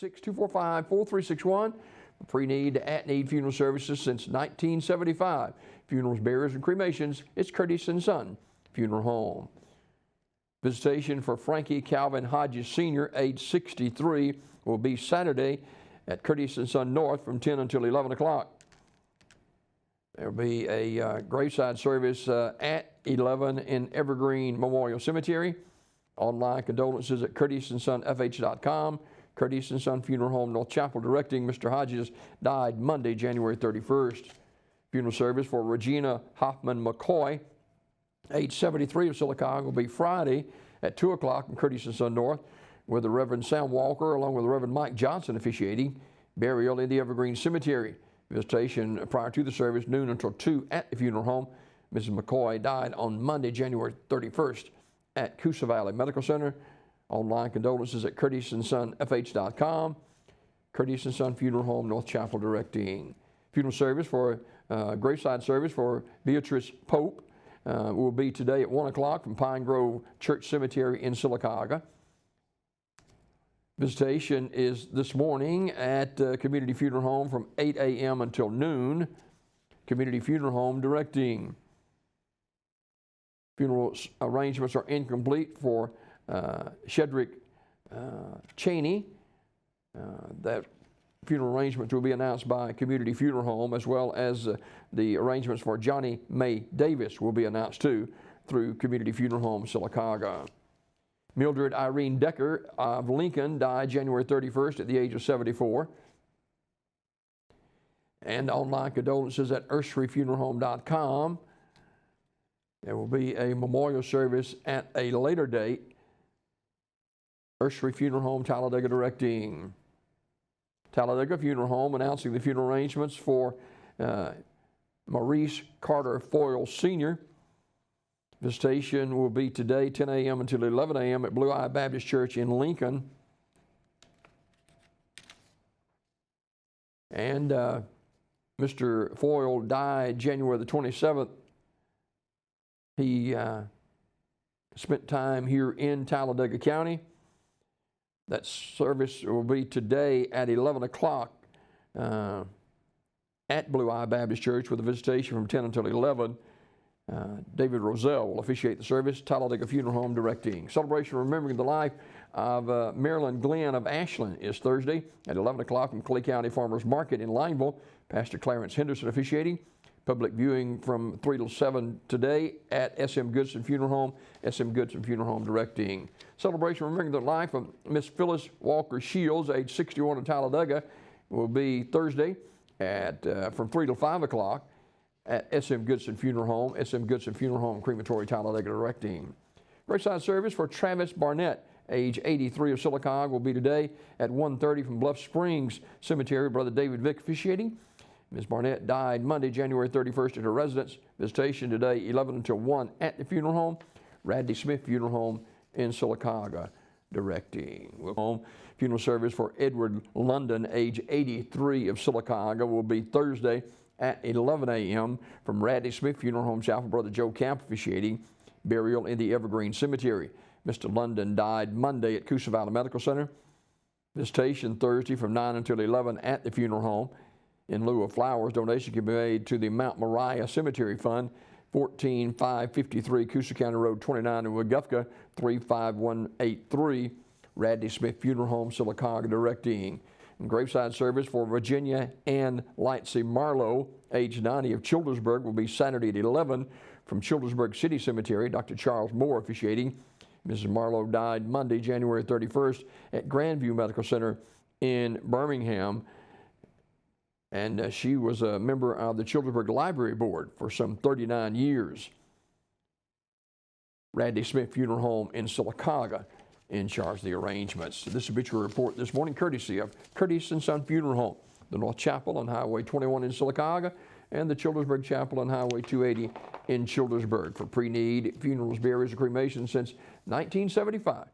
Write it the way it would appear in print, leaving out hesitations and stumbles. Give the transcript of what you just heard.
245-4361. Pre-need to at-need funeral services since 1975. Funerals, burials, and cremations. It's Curtis & Son Funeral Home. Visitation for Frankie Calvin Hodges Sr., age 63, will be Saturday at Curtis & Son North from 10 until 11 o'clock. There will be a graveside service at 11 in Evergreen Memorial Cemetery. Online condolences at curtisonfh.com. Curtis & Son Funeral Home, North Chapel, directing Mr. Hodges died Monday, January 31st. Funeral service for Regina Hoffman McCoy, age 73 of Sylacauga, will be Friday at 2 o'clock in Curtis & Son North, with the Reverend Sam Walker along with the Reverend Mike Johnson officiating. Burial in the Evergreen Cemetery. Visitation prior to the service, noon until 2 at the funeral home. Mrs. McCoy died on Monday, January 31st at Coosa Valley Medical Center. Online condolences at curtisonfh.com. Curtis & Son Funeral Home, North Chapel, directing. Funeral service for graveside service for Beatrice Pope will be today at 1 o'clock from Pine Grove Church Cemetery in Sylacauga. Visitation is this morning at Community Funeral Home from 8 a.m. until noon. Community Funeral Home directing. Funeral arrangements are incomplete for Shedrick Cheney. That funeral arrangements will be announced by Community Funeral Home, as well as the arrangements for Johnny May Davis will be announced too through Community Funeral Home, Sylacauga. Mildred Irene Decker of Lincoln died January 31st at the age of 74. And online condolences at ursheryfuneralhome.com. There will be a memorial service at a later date. Urshery Funeral Home, Talladega, directing. Talladega Funeral Home announcing the funeral arrangements for Maurice Carter Foyle Sr. Visitation will be today, 10 a.m. until 11 a.m. at Blue Eye Baptist Church in Lincoln. And Mr. Foyle died January the 27th. He spent time here in Talladega County. That service will be today at 11 o'clock at Blue Eye Baptist Church with a visitation from 10 until 11. David Roselle will officiate the service. Talladega Funeral Home directing. Celebration remembering the life of Marilyn Glenn of Ashland is Thursday at 11 o'clock from Clay County Farmers Market in Lineville. Pastor Clarence Henderson officiating. Public viewing from 3 till 7 today at S.M. Goodson Funeral Home. S.M. Goodson Funeral Home directing. Celebration remembering the life of Miss Phyllis Walker Shields, age 61 in Talladega, will be Thursday at from 3 till 5 o'clock at S.M. Goodson Funeral Home. S.M. Goodson Funeral Home, Crematory, Talladega, directing. Graveside service for Travis Barnett, age 83 of Sylacauga, will be today at 1:30 from Bluff Springs Cemetery. Brother David Vick officiating. Ms. Barnett died Monday, January 31st at her residence. Visitation today, 11 until 1 at the funeral home. Radley Smith Funeral Home in Sylacauga, directing. Home funeral service for Edward London, age 83 of Sylacauga, will be Thursday at 11 a.m. from Radley Smith Funeral Home, South. Brother Joe Camp officiating. Burial in the Evergreen Cemetery. Mr. London died Monday at Coosa Valley Medical Center. Visitation Thursday from 9 until 11 at the funeral home. In lieu of flowers, donation can be made to the Mount Moriah Cemetery Fund, 14553 Coosa County Road 29 in Wagufka, 35183. Radley Smith Funeral Home, Sylacauga, directing. And graveside service for Virginia Ann Lightsey Marlowe, age 90 of Childersburg, will be Saturday at 11 from Childersburg City Cemetery. Dr. Charles Moore officiating. Mrs. Marlowe died Monday, January 31st at Grandview Medical Center in Birmingham. And she was a member of the Childersburg Library Board for some 39 years. Radley Smith Funeral Home in Sylacauga in charge of the arrangements. This obituary report this morning courtesy of Curtis & Son Funeral Home, the North Chapel on Highway 21 in Sylacauga, and the Childersburg Chapel on Highway 280 in Childersburg for pre-need funerals, burials, and cremations since 1975.